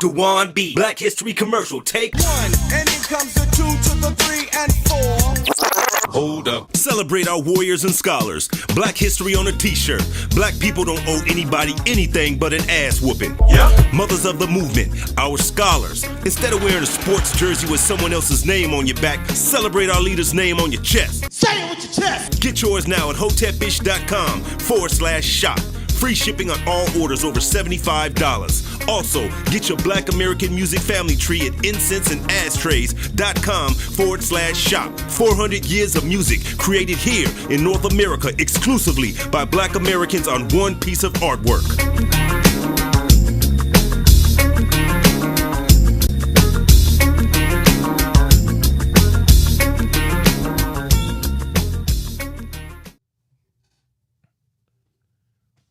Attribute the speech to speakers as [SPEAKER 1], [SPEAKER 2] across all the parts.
[SPEAKER 1] Dwann B. Black History Commercial. Take
[SPEAKER 2] 1. And in comes the 2 to the 3 and 4.
[SPEAKER 1] Hold up. Celebrate our warriors and scholars. Black history on a t-shirt. Black people don't owe anybody anything but an ass whooping. Yeah. Mothers of the movement, our scholars. Instead of wearing a sports jersey with someone else's name on your back, celebrate our leader's name on your chest.
[SPEAKER 2] Say it with your chest.
[SPEAKER 1] Get yours now at hotepish.com/shop. Free shipping on all orders over $75. Also, get your Black American Music Family Tree at incenseandashtrays.com/shop. 400 years of music created here in North America exclusively by Black Americans on one piece of artwork.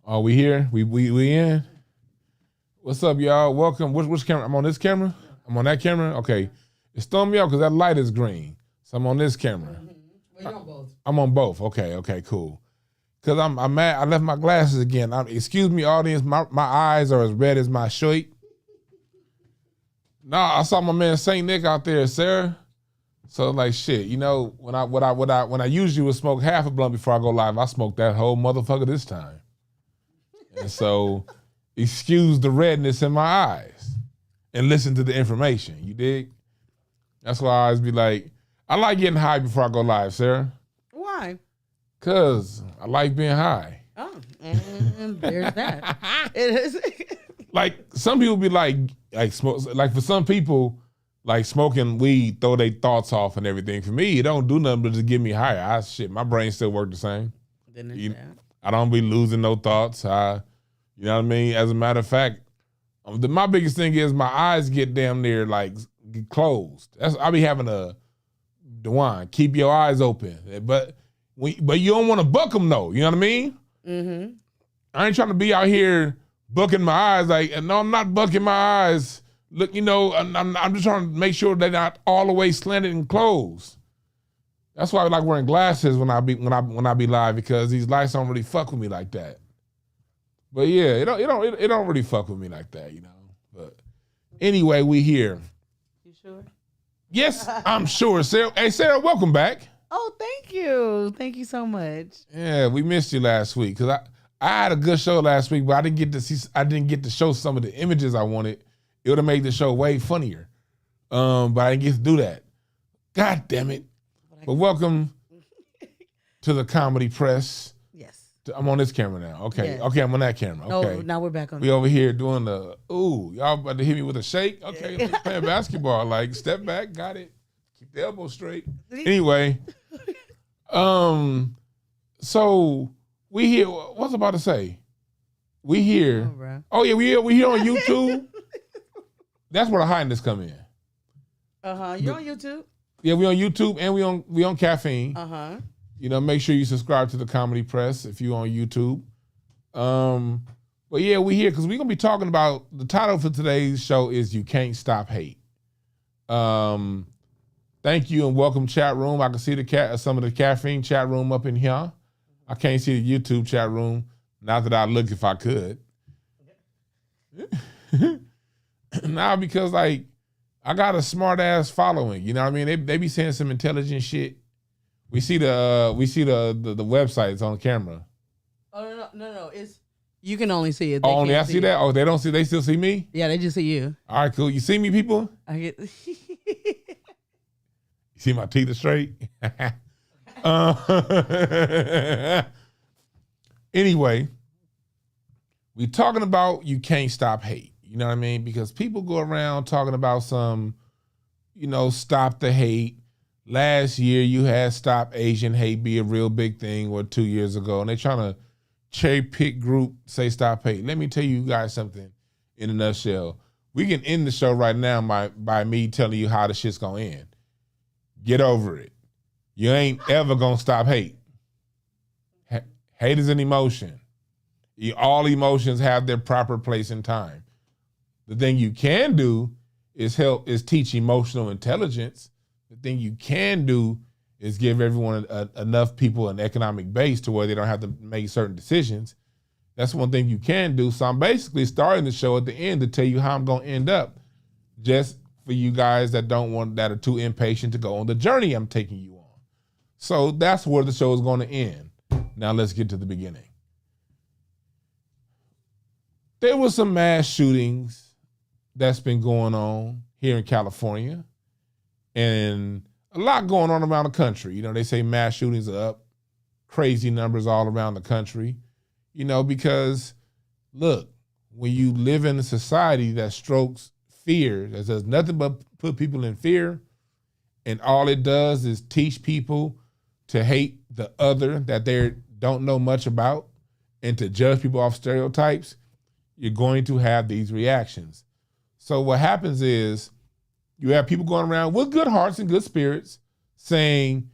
[SPEAKER 3] Oh, we here? We in? What's up, y'all? Welcome. Which camera? I'm on this camera? I'm on that camera? Okay. It's throwing me off because that light is green. So I'm on this camera.
[SPEAKER 4] Well, you're on both.
[SPEAKER 3] I'm on both. Okay, cool. Because I'm mad. I left my glasses again. Excuse me, audience. My eyes are as red as my shirt. No, I saw my man Saint Nick out there, Sarah. So like shit, you know, when I usually would smoke half a blunt before I go live, I smoked that whole motherfucker this time. And so, excuse the redness in my eyes and listen to the information. You dig? That's why I always be like, I like getting high before I go live, Sarah.
[SPEAKER 4] Why?
[SPEAKER 3] Because I like being high.
[SPEAKER 4] Oh, and there's that. It is.
[SPEAKER 3] Like, some people be like for some people, like smoking weed, throw their thoughts off and everything. For me, it don't do nothing but just get me higher. My brain still work the same.
[SPEAKER 4] Then it's that.
[SPEAKER 3] I don't be losing no thoughts. You know what I mean? As a matter of fact, my biggest thing is my eyes get damn near like get closed. I be having a Dwann, keep your eyes open, but you don't want to buck them though. You know what I mean? Mm-hmm. I ain't trying to be out here bucking my eyes. Like, no, I'm not bucking my eyes. Look, you know, I'm just trying to make sure they're not all the way slanted and closed. That's why I like wearing glasses when I be live, because these lights don't really fuck with me like that. But yeah, it don't really fuck with me like that, you know. But anyway, we here.
[SPEAKER 4] You sure?
[SPEAKER 3] Yes, I'm sure. Sarah, hey Sarah, welcome back.
[SPEAKER 4] Oh, thank you. Thank you so much.
[SPEAKER 3] Yeah, we missed you last week because I had a good show last week, but I didn't get to show some of the images I wanted. It would have made the show way funnier. But I didn't get to do that. God damn it. But welcome to the Comedy Press.
[SPEAKER 4] Yes.
[SPEAKER 3] I'm on this camera now. Okay.
[SPEAKER 4] Yes.
[SPEAKER 3] Okay, I'm on that camera. Okay.
[SPEAKER 4] No, now we're back on.
[SPEAKER 3] We over here doing y'all about to hit me with a shake? Okay, I'm playing basketball. Like, step back, got it. Keep the elbow straight. Anyway, so we here, what's I about to say? We here. Oh yeah, we here on YouTube. That's where the highness come in.
[SPEAKER 4] You're on YouTube?
[SPEAKER 3] Yeah, we on YouTube and we on Caffeine. You know, make sure you subscribe to the Comedy Press if you on YouTube. But yeah, we here because we're gonna be talking about the title for today's show is "You Can't Stop Hate." Thank you and welcome chat room. I can see some of the Caffeine chat room up in here. I can't see the YouTube chat room. Not that I'd look if I could. Now because like I got a smart ass following, you know what I mean? They be saying some intelligent shit. We see the websites on camera.
[SPEAKER 4] Oh no! It's you can only see it.
[SPEAKER 3] Oh, only I see that. Oh, they don't see. They still see me.
[SPEAKER 4] Yeah, they just see you.
[SPEAKER 3] All right, cool. You see me, people?
[SPEAKER 4] I get.
[SPEAKER 3] You see my teeth are straight. Anyway, we talking about you can't stop hate. You know what I mean? Because people go around talking about some, you know, stop the hate. Last year you had stop Asian hate be a real big thing, or 2 years ago, and they trying to cherry pick group say stop hate. Let me tell you guys something in a nutshell. We can end the show right now by me telling you how the shit's gonna end. Get over it. You ain't ever gonna stop hate. Hate is an emotion. All emotions have their proper place and time. The thing you can do is teach emotional intelligence. The thing you can do is give everyone enough people an economic base to where they don't have to make certain decisions. That's one thing you can do. So I'm basically starting the show at the end to tell you how I'm going to end up, just for you guys that are too impatient to go on the journey I'm taking you on. So that's where the show is going to end. Now let's get to the beginning. There was some mass shootings that's been going on here in California, and a lot going on around the country. You know, they say mass shootings are up, crazy numbers all around the country. You know, because look, when you live in a society that strokes fear, that does nothing but put people in fear, and all it does is teach people to hate the other that they don't know much about and to judge people off stereotypes, you're going to have these reactions. So what happens is you have people going around with good hearts and good spirits saying,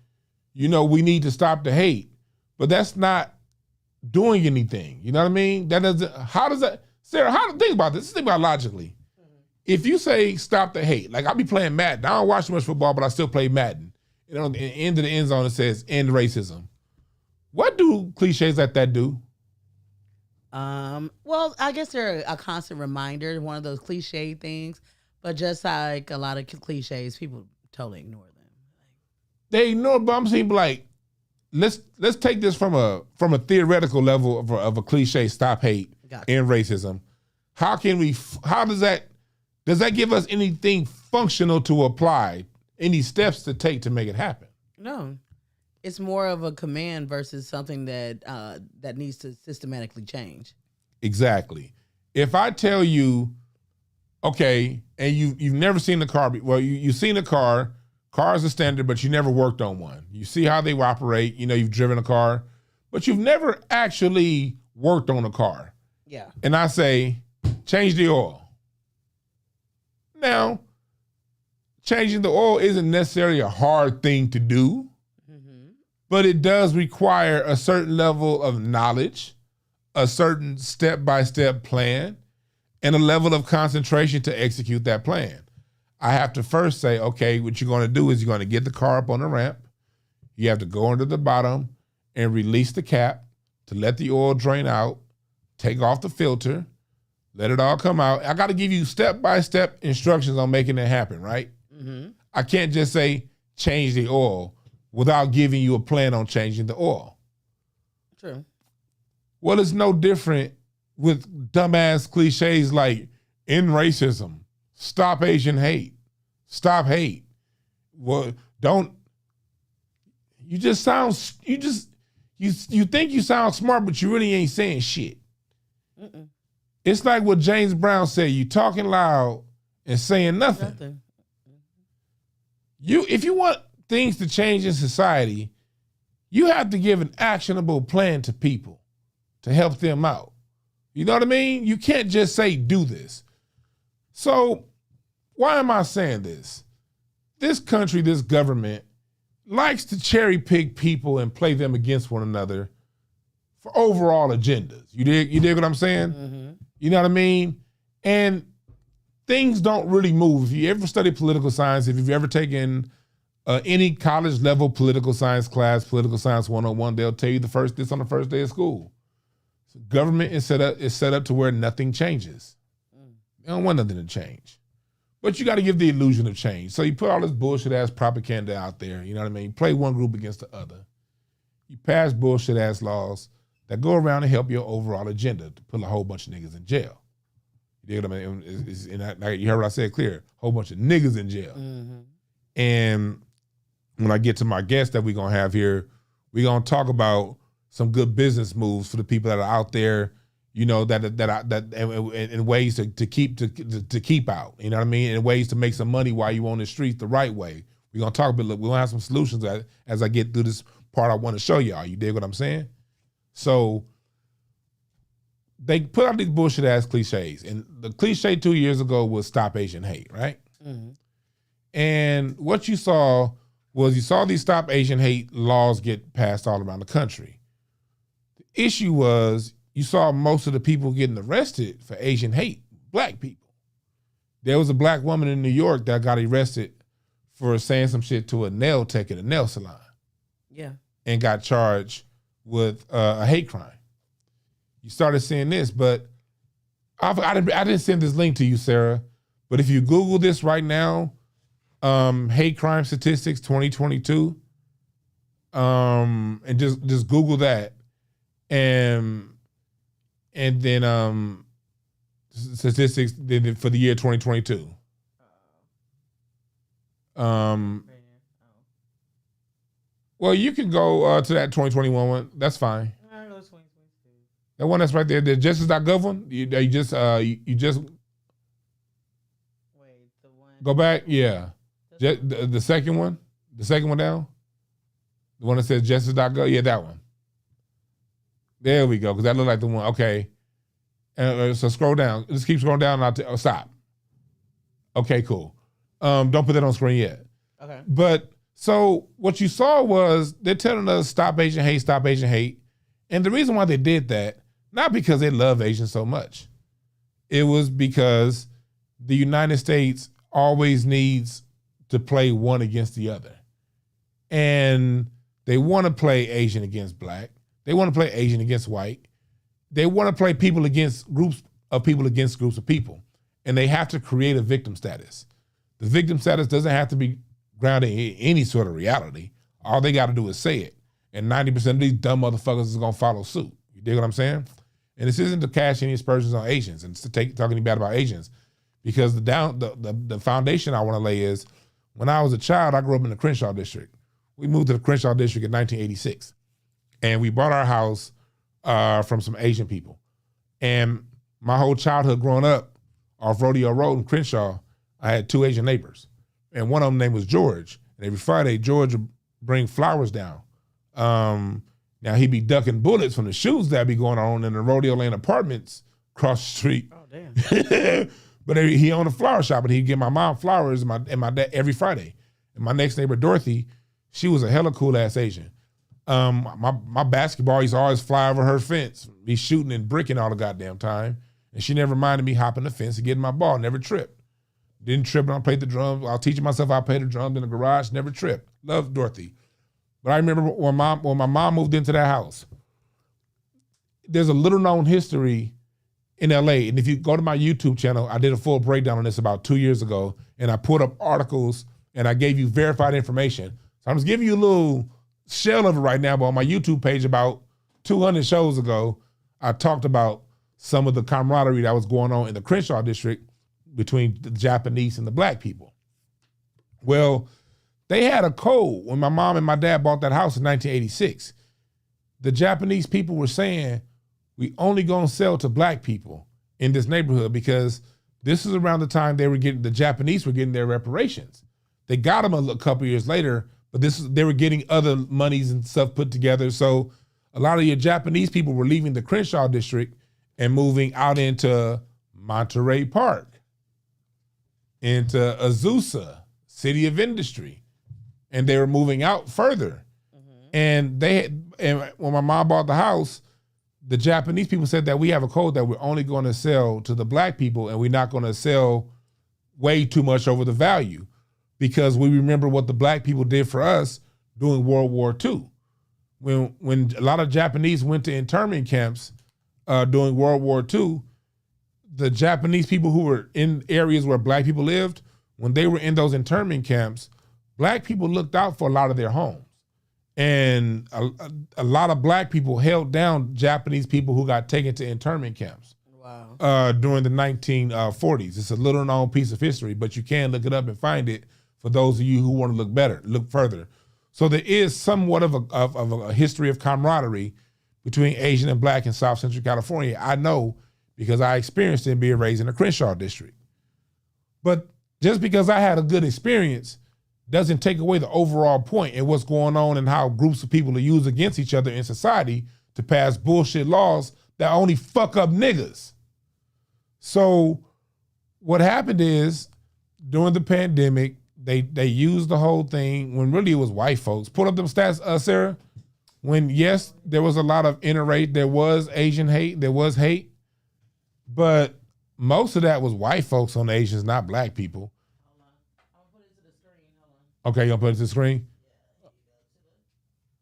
[SPEAKER 3] you know, we need to stop the hate, but that's not doing anything. You know what I mean? Sarah, think about this. Think about it logically. If you say stop the hate, like I'll be playing Madden. I don't watch much football, but I still play Madden. You know, at the end of the end zone, it says end racism. What do cliches like that do?
[SPEAKER 4] Well, I guess they're a constant reminder, one of those cliche things, but just like a lot of cliches, people totally ignore them.
[SPEAKER 3] They ignore, but I'm saying like, let's take this from a theoretical level of a cliche, stop hate,
[SPEAKER 4] Gotcha.
[SPEAKER 3] End racism. How does that give us anything functional to apply, any steps to take to make it happen?
[SPEAKER 4] No. It's more of a command versus something that needs to systematically change.
[SPEAKER 3] Exactly. If I tell you, okay, and you've never seen a car, you've seen a car, cars are standard, but you never worked on one. You see how they operate, you know, you've driven a car, but you've never actually worked on a car.
[SPEAKER 4] Yeah.
[SPEAKER 3] And I say, change the oil. Now, changing the oil isn't necessarily a hard thing to do, but it does require a certain level of knowledge, a certain step-by-step plan, and a level of concentration to execute that plan. I have to first say, okay, what you're going to do is you're going to get the car up on the ramp. You have to go under the bottom and release the cap to let the oil drain out, take off the filter, let it all come out. I got to give you step-by-step instructions on making it happen, right? Mm-hmm. I can't just say, change the oil without giving you a plan on changing the oil.
[SPEAKER 4] True.
[SPEAKER 3] Well, it's no different with dumbass cliches like end racism, stop Asian hate, stop hate. Well, you think you sound smart, but you really ain't saying shit. Mm-mm. It's like what James Brown said, you talking loud and saying nothing. If you want things to change in society, you have to give an actionable plan to people to help them out. You know what I mean? You can't just say, do this. So why am I saying this? This country, this government likes to cherry pick people and play them against one another for overall agendas. You dig what I'm saying? Mm-hmm. You know what I mean? And things don't really move. If you ever study political science, if you've ever taken any college level political science class, political science 101, they'll tell you this on the first day of school. So government is set up to where nothing changes. They don't want nothing to change. But you got to give the illusion of change. So you put all this bullshit ass propaganda out there, you know what I mean? You play one group against the other. You pass bullshit ass laws that go around and help your overall agenda to put a whole bunch of niggas in jail. You know what I mean? You heard what I said clear. Whole bunch of niggas in jail. Mm-hmm. And when I get to my guest that we're gonna have here, we're gonna talk about some good business moves for the people that are out there, you know, that in ways to keep out. You know what I mean? And ways to make some money while you on the streets the right way. We're gonna talk about. We're gonna have some solutions as I get through this part. I want to show y'all. You dig what I'm saying? So they put out these bullshit ass cliches, and the cliche 2 years ago was stop Asian hate, right? Mm-hmm. And what you saw was these stop Asian hate laws get passed all around the country. The issue was you saw most of the people getting arrested for Asian hate, black people. There was a black woman in New York that got arrested for saying some shit to a nail tech at a nail salon.
[SPEAKER 4] Yeah.
[SPEAKER 3] And got charged with a hate crime. you started seeing this, but I didn't send this link to you, Sarah. But if you Google this right now, hate crime statistics 2022, and just Google that, and then statistics for the year 2022. Well, you can go to that 2021 one. That's fine. That one that's right there, the justice.gov one. You just
[SPEAKER 4] Wait, the one.
[SPEAKER 3] go back. Yeah, the second one down. The one that says justice.gov. Yeah, that one. There we go. Because that looked like the one. Okay. So scroll down. Just keep scrolling down. And I'll stop. Okay, cool. Don't put that on screen yet.
[SPEAKER 4] Okay.
[SPEAKER 3] But so what you saw was they're telling us stop Asian hate, stop Asian hate. And the reason why they did that, not because they love Asians so much. It was because the United States always needs to play one against the other. And they want to play Asian against black. They want to play Asian against white. They want to play people against groups of people against groups of people. And they have to create a victim status. The victim status doesn't have to be grounded in any sort of reality. All they got to do is say it. And 90% of these dumb motherfuckers is going to follow suit. You dig what I'm saying? And this isn't to cash any aspersions on Asians and it's to talking bad about Asians. Because the foundation I want to lay is, when I was a child, I grew up in the Crenshaw district. We moved to the Crenshaw district in 1986. And we bought our house from some Asian people. And my whole childhood growing up off Rodeo Road in Crenshaw, I had two Asian neighbors. And one of them name was George. And every Friday, George would bring flowers down. Now he'd be ducking bullets from the shoots that be going on in the Rodeo Lane apartments across the street.
[SPEAKER 4] Oh, damn.
[SPEAKER 3] But he owned a flower shop and he'd give my mom flowers and my dad every Friday. And my next neighbor, Dorothy, she was a hella cool ass Asian. My basketball used to always fly over her fence, be shooting and bricking all the goddamn time. And she never minded me hopping the fence and getting my ball, never tripped. Didn't trip when I played the drums. I was teaching myself how to play the drums in the garage, never tripped. Loved Dorothy. But I remember when my mom moved into that house, there's a little known history in LA. And if you go to my YouTube channel, I did a full breakdown on this about 2 years ago. And I put up articles and I gave you verified information. So I'm just giving you a little shell of it right now, but on my YouTube page about 200 shows ago, I talked about some of the camaraderie that was going on in the Crenshaw district between the Japanese and the black people. Well, they had a code when my mom and my dad bought that house in 1986. The Japanese people were saying, we only gonna sell to black people in this neighborhood because this is around the time the Japanese were getting their reparations. They got them a couple years later, but they were getting other monies and stuff put together. So a lot of your Japanese people were leaving the Crenshaw district and moving out into Monterey Park, into Azusa, City of Industry. And they were moving out further. Mm-hmm. And when my mom bought the house, the Japanese people said that we have a code that we're only going to sell to the black people and we're not going to sell way too much over the value because we remember what the black people did for us during World War II. When a lot of Japanese went to internment camps during World War II, the Japanese people who were in areas where black people lived, when they were in those internment camps, black people looked out for a lot of their homes. And a lot of black people held down Japanese people who got taken to internment camps. Wow. During the 1940s. It's a little known piece of history, but you can look it up and find it for those of you who want to look further. So there is somewhat of a history of camaraderie between Asian and black in South Central California. I know because I experienced it being raised in the Crenshaw district. But just because I had a good experience doesn't take away the overall point and what's going on and how groups of people are used against each other in society to pass bullshit laws that only fuck up niggas. So what happened is during the pandemic, they used the whole thing when really it was white folks. Put up them stats, Sarah. When yes, there was a lot of interracial, there was Asian hate, there was hate, but most of that was white folks on the Asians, not black people. Okay, you gonna put it to the screen?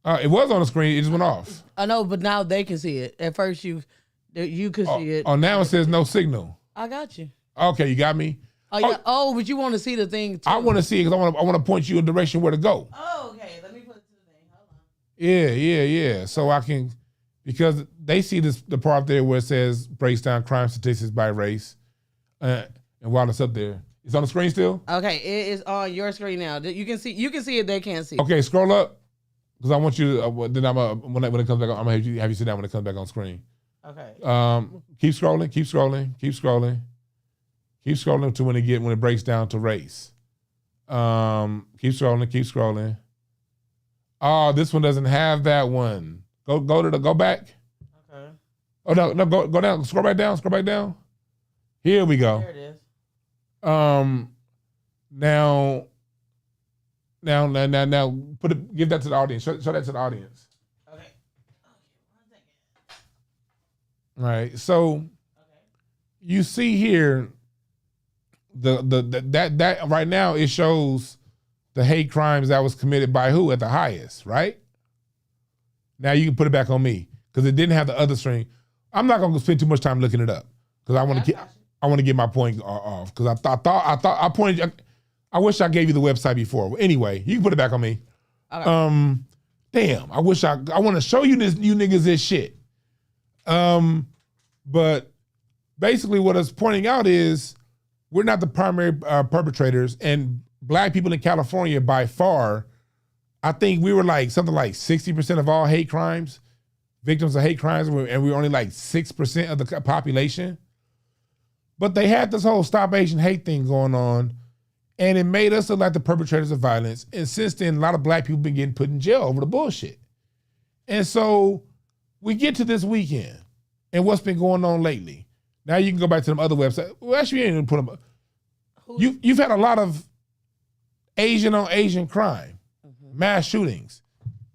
[SPEAKER 3] It was on the screen. It just went off.
[SPEAKER 4] I know, but now they can see it. At first, You could see it.
[SPEAKER 3] Oh, now it says no signal.
[SPEAKER 4] I got you.
[SPEAKER 3] Okay, you got me.
[SPEAKER 4] But you want to see the thing too.
[SPEAKER 3] I want to see it because I want to point you in the direction where to go.
[SPEAKER 4] Oh, okay. Let me put it to the thing. Hold on.
[SPEAKER 3] Yeah. So I can, because they see the part there where it says breaks down crime statistics by race, and while it's up there, it's on the screen still.
[SPEAKER 4] Okay, it is on your screen now. You can see it. They can't see.
[SPEAKER 3] Okay, scroll up because I want you to. Then when it comes back, I'm gonna have you sit down when it comes back on screen.
[SPEAKER 4] Okay.
[SPEAKER 3] Keep scrolling to when it breaks down to race. Keep scrolling. Oh, this one doesn't have that one. Go back.
[SPEAKER 4] Okay.
[SPEAKER 3] Oh no, go down. Scroll back down. Here we go.
[SPEAKER 4] There it is.
[SPEAKER 3] Now give that to the audience. Show that to the audience.
[SPEAKER 4] Okay. 1 second.
[SPEAKER 3] All right. So you see here that right now it shows the hate crimes that was committed by who at the highest, right? Now you can put it back on me because it didn't have the other string. I'm not gonna spend too much time looking it up because I want to get my point off because I pointed. I wish I gave you the website before. Anyway, you can put it back on me. Okay. Damn, I wish I want to show you niggas this shit. But basically what it's pointing out is we're not the primary perpetrators, and black people in California by far, I think we were like something like 60% of all hate crimes, victims of hate crimes, and we were only like 6% of the population. But they had this whole Stop Asian Hate thing going on, and it made us look like the perpetrators of violence. And since then, a lot of black people been getting put in jail over the bullshit. And so we get to this weekend and what's been going on lately. Now you can go back to them other websites. Well, actually, you ain't even put them up. You've had a lot of Asian on Asian crime, mass shootings,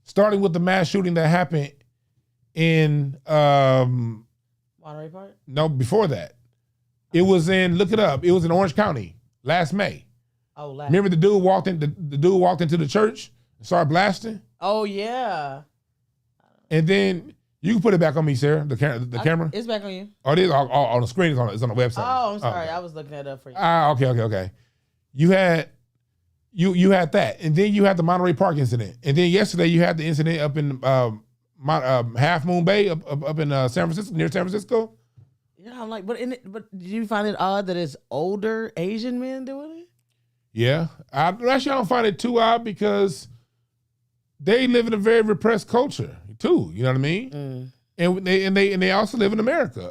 [SPEAKER 3] starting with the mass shooting that happened in
[SPEAKER 4] Monterey Park?
[SPEAKER 3] No, before that. It was in, look it up, it was in Orange County last May.
[SPEAKER 4] Oh,
[SPEAKER 3] remember the dude walked into the church and started blasting?
[SPEAKER 4] Oh, yeah.
[SPEAKER 3] And then you can put it back on me, Sarah, the camera.
[SPEAKER 4] It's back on you.
[SPEAKER 3] Oh, it is on the screen, it's on the website.
[SPEAKER 4] Oh, I'm sorry. I was looking that up for you.
[SPEAKER 3] Okay. You had that, and then you had the Monterey Park incident, and then yesterday you had the incident up in Half Moon Bay up in San Francisco, near San Francisco.
[SPEAKER 4] Yeah, I'm like, but did you find it odd that it's older Asian men doing it?
[SPEAKER 3] Yeah, I don't find it too odd because they live in a very repressed culture too. You know what I mean? And they also live in America.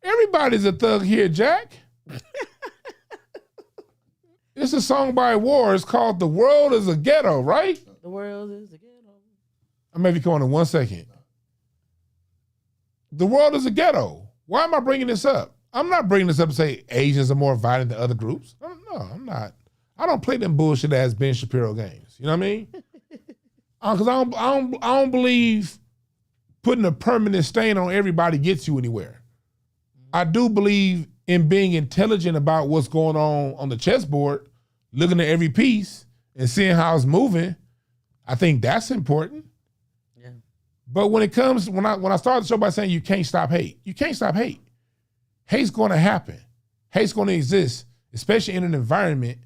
[SPEAKER 3] Everybody's a thug here, Jack. It's a song by War. It's called "The World Is a Ghetto," right?
[SPEAKER 4] The world is a ghetto.
[SPEAKER 3] I may be coming in 1 second. The world is a ghetto. Why am I bringing this up? I'm not bringing this up to say Asians are more violent than other groups. No, I'm not. I don't play them bullshit ass Ben Shapiro games. You know what I mean? Because I don't believe putting a permanent stain on everybody gets you anywhere. I do believe in being intelligent about what's going on the chessboard, looking at every piece and seeing how it's moving. I think that's important.
[SPEAKER 4] Yeah.
[SPEAKER 3] But when it comes, when I started the show by saying you can't stop hate, you can't stop hate. Hate's going to happen. Hate's going to exist, especially in an environment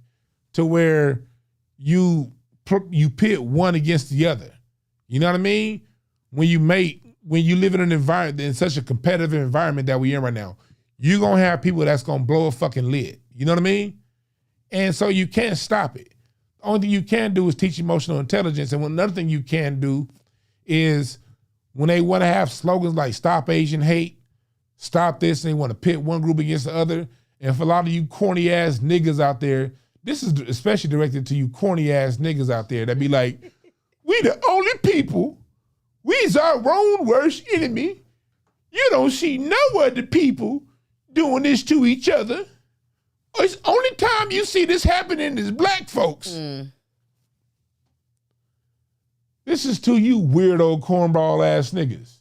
[SPEAKER 3] to where you pit one against the other. You know what I mean? When you live in an environment, in such a competitive environment that we're in right now, you're going to have people that's going to blow a fucking lid. You know what I mean? And so you can't stop it. The only thing you can do is teach emotional intelligence. And another thing you can do is when they want to have slogans like "Stop Asian Hate," "Stop this," and they want to pit one group against the other. And for a lot of you corny ass niggas out there, this is especially directed to you corny ass niggas out there that be like, we the only people, we's our own worst enemy. You don't see no other people doing this to each other. It's only time you see this happening is black folks. This is to you weirdo cornball ass niggas.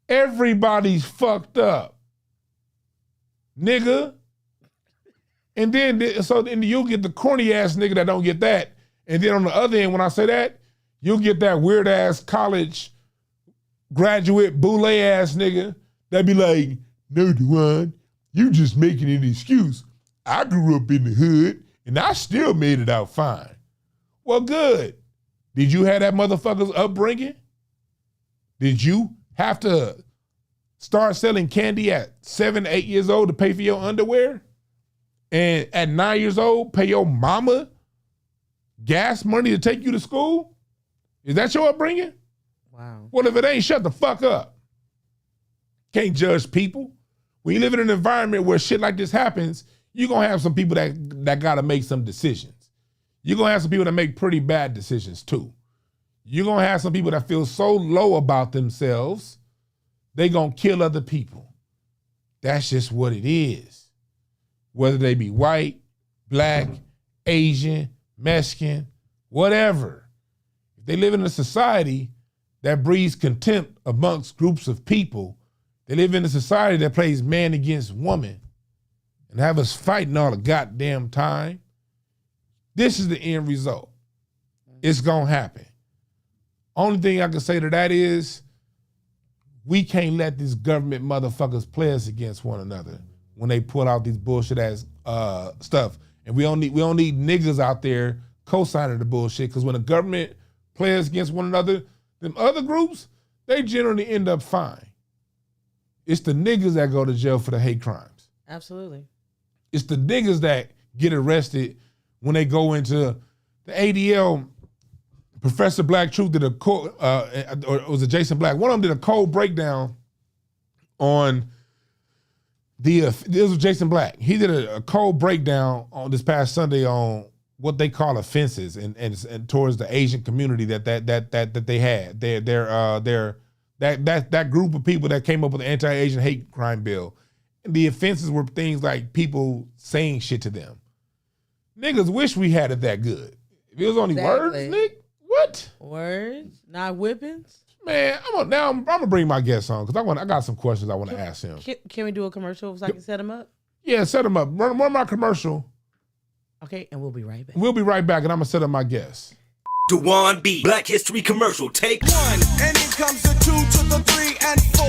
[SPEAKER 3] Everybody's fucked up, nigga. And then you'll get the corny ass nigga that don't get that. And then on the other end, when I say that, you'll get that weird ass college graduate boule ass nigga that be like, no, Dwann, you just making an excuse. I grew up in the hood and I still made it out fine. Well, good. Did you have that motherfucker's upbringing? Did you have to start selling candy at 7, 8 years old to pay for your underwear? And at 9 years old, pay your mama gas money to take you to school? Is that your upbringing?
[SPEAKER 4] Wow.
[SPEAKER 3] Well, if it ain't, shut the fuck up. Can't judge people. When you live in an environment where shit like this happens, you're gonna have some people that gotta make some decisions. You're gonna have some people that make pretty bad decisions too. You're gonna have some people that feel so low about themselves, they gonna kill other people. That's just what it is. Whether they be white, black, Asian, Mexican, whatever. If they live in a society that breeds contempt amongst groups of people, they live in a society that plays man against woman and have us fighting all the goddamn time, this is the end result. It's gonna happen. Only thing I can say to that is we can't let these government motherfuckers play us against one another when they pull out these bullshit ass stuff. And we don't need niggas out there co-signing the bullshit, because when the government plays against one another, them other groups, they generally end up fine. It's the niggas that go to jail for the hate crimes.
[SPEAKER 4] Absolutely.
[SPEAKER 3] It's the niggas that get arrested when they go into the ADL. Professor Black Truth did or was it Jason Black? One of them did a cold breakdown on this was Jason Black. He did a cold breakdown on this past Sunday on what they call offenses and towards the Asian community that they had. That group of people that came up with the anti-Asian hate crime bill. And the offenses were things like people saying shit to them. Niggas wish we had it that good. If it was only words, Nick, what?
[SPEAKER 4] Words, not whippings?
[SPEAKER 3] Man, I'm gonna bring my guest on because I got some questions I want to ask him.
[SPEAKER 4] Can we do a commercial so I can set him up?
[SPEAKER 3] Yeah, set him up. Run my commercial.
[SPEAKER 4] Okay, and we'll be right back.
[SPEAKER 3] We'll be right back, and I'm gonna set up my guest.
[SPEAKER 1] Dwann B. Black History Commercial. Take
[SPEAKER 2] 1, and here comes the 2 to the 3 and 4.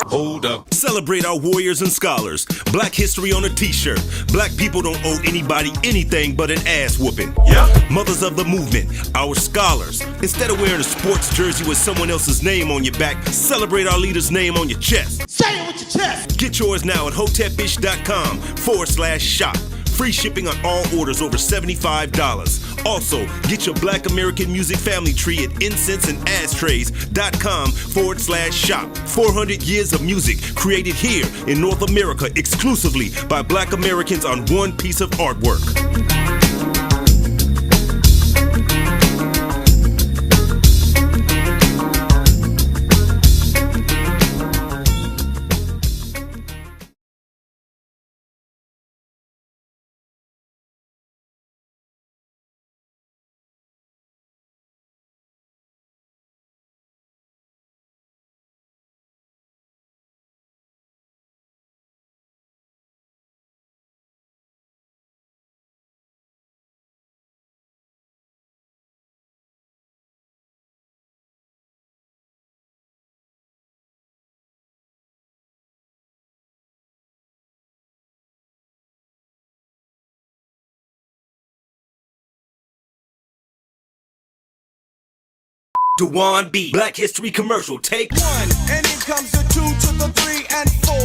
[SPEAKER 1] Hold up. Celebrate our warriors and scholars. Black history on a t-shirt. Black people don't owe anybody anything but an ass whooping. Yeah. Mothers of the movement, our scholars. Instead of wearing a sports jersey with someone else's name on your back, celebrate our leader's name on your chest.
[SPEAKER 2] Say it with your chest.
[SPEAKER 1] Get yours now at hotepish.com/shop. Free shipping on all orders over $75. Also, get your Black American music family tree at incenseandashtrays.com/shop. 400 years of music created here in North America exclusively by Black Americans on one piece of artwork. Dwann B. Black History Commercial. Take
[SPEAKER 2] 1, and here comes the 2 to the 3 and 4.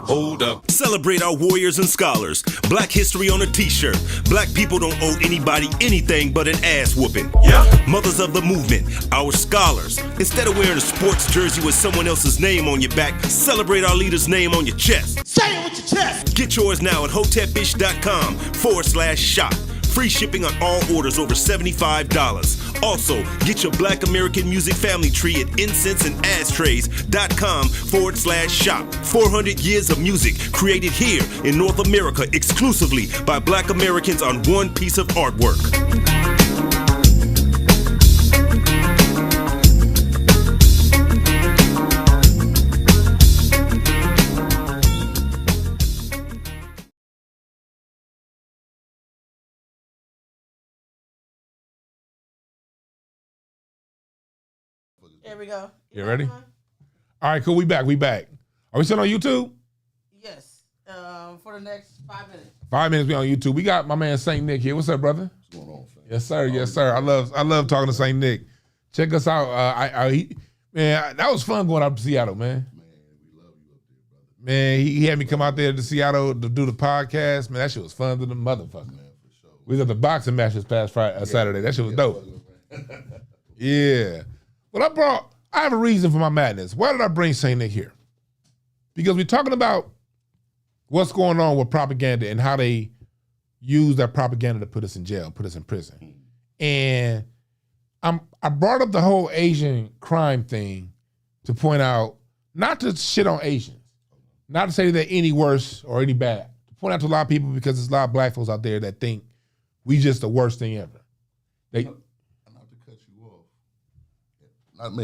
[SPEAKER 1] Hold up. Celebrate our warriors and scholars. Black history on a t-shirt. Black people don't owe anybody anything but an ass whooping. Yeah. Mothers of the movement, our scholars. Instead of wearing a sports jersey with someone else's name on your back, celebrate our leader's name on your chest.
[SPEAKER 2] Say it with your chest.
[SPEAKER 1] Get yours now at hotepish.com/shop. Free shipping on all orders over $75. Also, get your Black American music family tree at incenseandashtrays.com/shop. 400 years of music created here in North America exclusively by Black Americans on one piece of artwork.
[SPEAKER 4] There we go.
[SPEAKER 3] You ready? All right, cool. We back. Are we still on YouTube?
[SPEAKER 4] Yes. For the next 5 minutes.
[SPEAKER 3] 5 minutes we on YouTube. We got my man Saint Nick here. What's up, brother?
[SPEAKER 5] What's going on, fam?
[SPEAKER 3] Yes, sir. Yes, sir. I love talking to Saint Nick. Check us out. Man, that was fun going out to Seattle, man.
[SPEAKER 5] Man, we love you up there, brother.
[SPEAKER 3] Man, he had me come out there to Seattle to do the podcast. Man, that shit was fun to the motherfucker.
[SPEAKER 5] Man, for sure.
[SPEAKER 3] We was at the boxing match this past Saturday. That shit was dope. Yeah. But I have a reason for my madness. Why did I bring Saint Nick here? Because we're talking about what's going on with propaganda and how they use that propaganda to put us in jail, put us in prison. And I brought up the whole Asian crime thing to point out, not to shit on Asians, not to say they're any worse or any bad, to point out to a lot of people because there's a lot of black folks out there that think we just the worst thing ever.
[SPEAKER 5] Not to cut you off.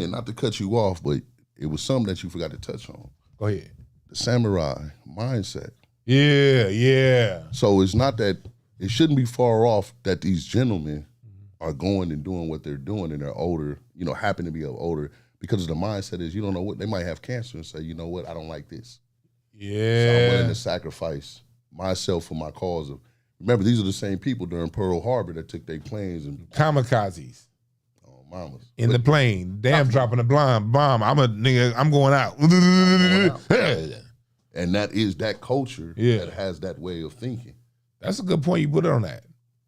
[SPEAKER 5] Not to cut you off, but it was something that you forgot to touch on.
[SPEAKER 3] Go ahead.
[SPEAKER 5] The samurai mindset.
[SPEAKER 3] Yeah.
[SPEAKER 5] So it's not that, it shouldn't be far off that these gentlemen are going and doing what they're doing and they're older, happen to be older, because the mindset is, you don't know what, they might have cancer and say, you know what, I don't like this.
[SPEAKER 3] Yeah.
[SPEAKER 5] So I'm willing to sacrifice myself for my cause of, remember, these are the same people during Pearl Harbor that took their planes and
[SPEAKER 3] kamikazes.
[SPEAKER 5] Oh, mamas.
[SPEAKER 3] In the plane. Damn, dropping a bomb. I'm a nigga, I'm going out.
[SPEAKER 5] And that is that culture that has that way of thinking.
[SPEAKER 3] That's a good point you put it on that.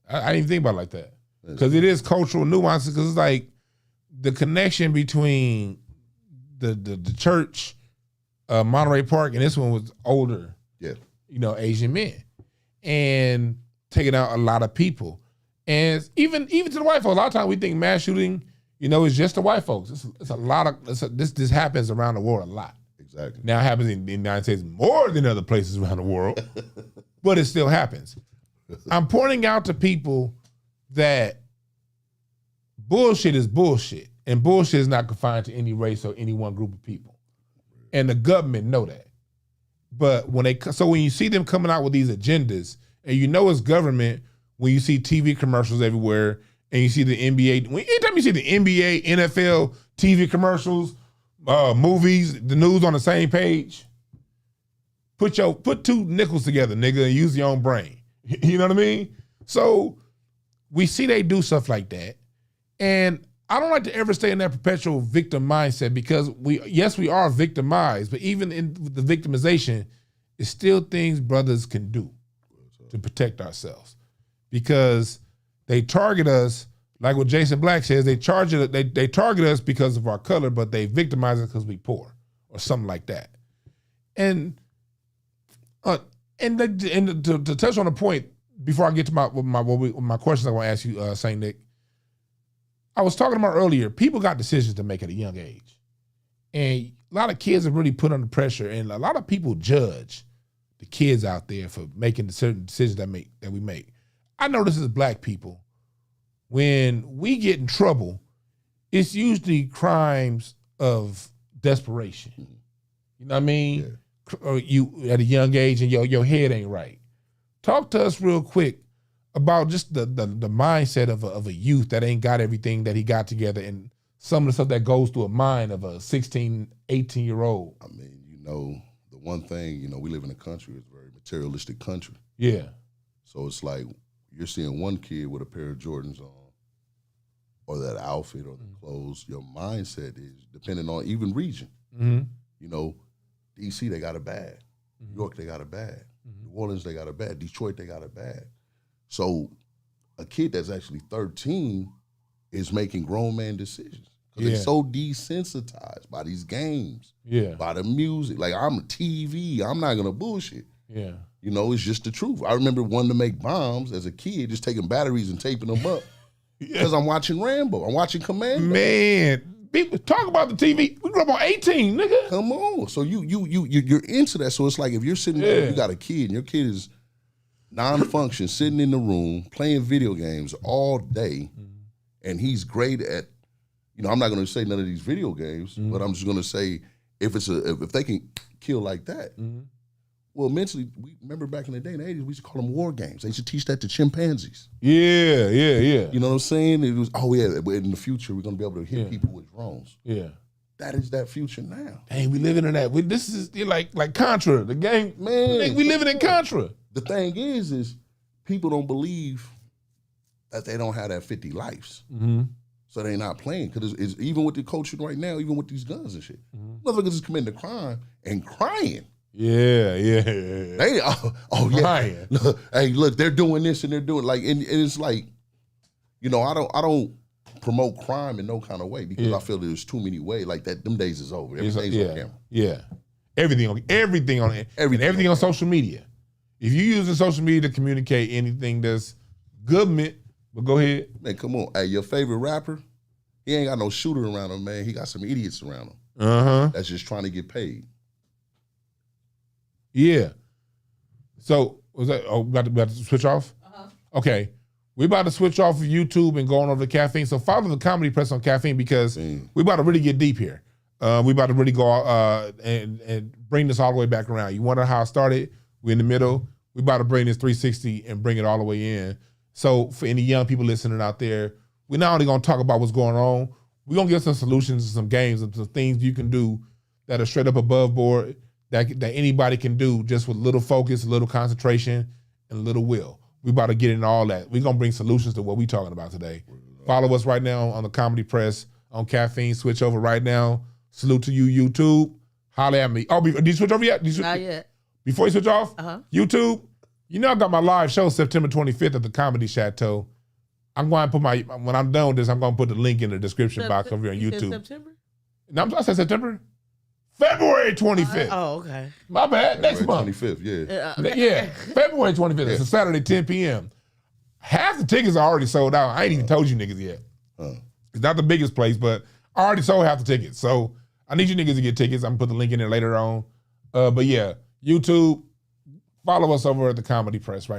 [SPEAKER 3] I didn't even think about it like that. Because it is cultural nuances, because it's like the connection between the church, Monterey Park, and this one was older, Asian men. And taking out a lot of people. And even to the white folks, a lot of times we think mass shooting, is just the white folks. It's a lot of, this happens around the world a lot.
[SPEAKER 5] Exactly.
[SPEAKER 3] Now it happens in the United States more than other places around the world, but it still happens. I'm pointing out to people that bullshit is bullshit, and bullshit is not confined to any race or any one group of people. And the government know that. But when you see them coming out with these agendas, and it's government when you see TV commercials everywhere, and you see the NBA, anytime you see the NBA, NFL, TV commercials, movies, the news on the same page, put two nickels together, nigga, and use your own brain. You know what I mean? So we see they do stuff like that. And I don't like to ever stay in that perpetual victim mindset, because we are victimized, but even in the victimization, it's still things brothers can do to protect ourselves. Because they target us, like what Jason Black says, they target us because of our color, but they victimize us because we poor or something like that. And to touch on the point, before I get to my questions I want to ask you, Saint Nick, I was talking about earlier, people got decisions to make at a young age. And a lot of kids are really put under pressure, and a lot of people judge the kids out there for making certain decisions that we make. I notice as black people, when we get in trouble, it's usually crimes of desperation. You know what I mean? Yeah. Or you at a young age and your head ain't right. Talk to us real quick about just the mindset of a youth that ain't got everything that he got together, and some of the stuff that goes through a mind of a 16, 18-year-old.
[SPEAKER 5] I mean, the one thing, we live in a country, it's a very materialistic country.
[SPEAKER 3] Yeah.
[SPEAKER 5] So it's like you're seeing one kid with a pair of Jordans on, or that outfit or the clothes. Your mindset is depending on even region. Mm-hmm. DC, they got it bad. New York, they got it bad. New Orleans, they got it bad. Detroit, they got it bad. So a kid that's actually 13 is making grown man decisions. Because they're so desensitized by these games, by the music. Like, I'm a TV, I'm not gonna bullshit.
[SPEAKER 3] Yeah.
[SPEAKER 5] It's just the truth. I remember wanting to make bombs as a kid, just taking batteries and taping them up. Because I'm watching Rambo, I'm watching Commando.
[SPEAKER 3] Man, people talk about the TV. We grew up on 18, nigga.
[SPEAKER 5] Come on. So you're into that. So it's like if you're sitting there, you got a kid, and your kid is non-function, sitting in the room, playing video games all day, and he's great at, I'm not going to say none of these video games, but I'm just going to say if they can kill like that, Well, mentally, we remember back in the day in the 80s, we used to call them war games. They used to teach that to chimpanzees.
[SPEAKER 3] Yeah.
[SPEAKER 5] You know what I'm saying? It was, in the future, we're going to be able to hit people with drones.
[SPEAKER 3] Yeah.
[SPEAKER 5] That is that future now.
[SPEAKER 3] Dang, we living in that. This is like Contra, the game.
[SPEAKER 5] Man.
[SPEAKER 3] We living in Contra.
[SPEAKER 5] The thing is people don't believe that they don't have that 50 lives.
[SPEAKER 3] Mm-hmm.
[SPEAKER 5] So they not playing. Because it's even with the culture right now, even with these guns and shit. Motherfuckers is committing a crime and crying.
[SPEAKER 3] Yeah.
[SPEAKER 5] They,
[SPEAKER 3] Crying.
[SPEAKER 5] Look, hey, look, they're doing this and they're doing and it's like, you know, I don't promote crime in no kind of way because I feel there's too many ways. Like that, them days is over. Everything's on camera.
[SPEAKER 3] Yeah. Everything on social media. If you using social media to communicate anything that's government, but go ahead.
[SPEAKER 5] Man, come on. Hey, your favorite rapper, he ain't got no shooter around him, man. He got some idiots around him. That's just trying to get paid.
[SPEAKER 3] Yeah. So was that? Oh, about to switch off. Okay, we about to switch off of YouTube and going over to Caffeine. So follow the Comedy Press on Caffeine because we about to really get deep here. We about to really go and bring this all the way back around. You wonder how it started? We're in the middle. We about to bring this 360 and bring it all the way in. So for any young people listening out there, we're not only gonna talk about what's going on, we're gonna give some solutions and some games and some things you can do that are straight up above board that anybody can do just with little focus, a little concentration, and a little will. We about to get into all that. We're gonna bring solutions to what we're talking about today. Follow us right now on the Comedy Press on Caffeine. Switch over right now. Salute to you, YouTube. Holler at me. Oh, did you switch over yet?
[SPEAKER 4] Not yet.
[SPEAKER 3] Before you switch off, YouTube, you know I got my live show September 25th at the Comedy Chateau. I'm going to put when I'm done with this, I'm going to put the link in the description box over here on YouTube.
[SPEAKER 4] September?
[SPEAKER 3] No, I said September. February 25th.
[SPEAKER 4] Oh, okay.
[SPEAKER 3] My bad. Next month.
[SPEAKER 5] 25th, yeah.
[SPEAKER 3] Yeah, February 25th. It's a Saturday, 10 p.m. Half the tickets are already sold out. I ain't even told you niggas yet. It's not the biggest place, but I already sold half the tickets. So I need you niggas to get tickets. I'm going to put the link in there later on. But yeah, YouTube, follow us over at the Comedy Press right